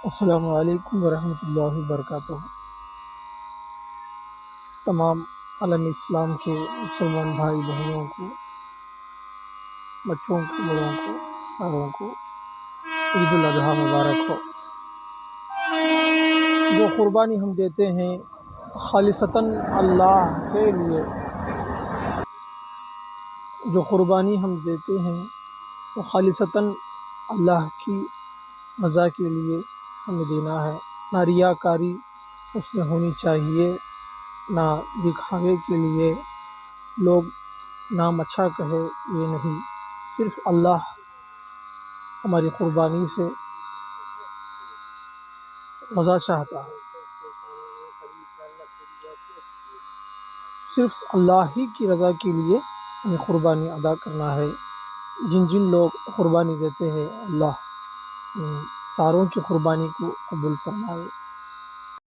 السلام علیکم ورحمۃ اللہ وبرکاتہ۔ تمام عالم اسلام کے مسلمان بھائی بہنوں کو، بچوں کو، بڑوں کو، ساروں کو عید الاضحیٰ مبارک ہو۔ جو قربانی ہم دیتے ہیں خالصتاً اللہ کے لیے، جو قربانی ہم دیتے ہیں وہ خالصتاً اللہ کی رضا کے لیے ہمیں دینا ہے۔ نہ ریاکاری اس میں ہونی چاہیے، نہ دکھاوے کے لیے لوگ نام اچھا کہے، یہ نہیں۔ صرف اللہ ہماری قربانی سے رضا چاہتا ہے، صرف اللہ ہی کی رضا کے لیے ہمیں قربانی ادا کرنا ہے۔ جن لوگ قربانی دیتے ہیں، اللہ ان ساروں کی قربانی کو قبول فرمائے۔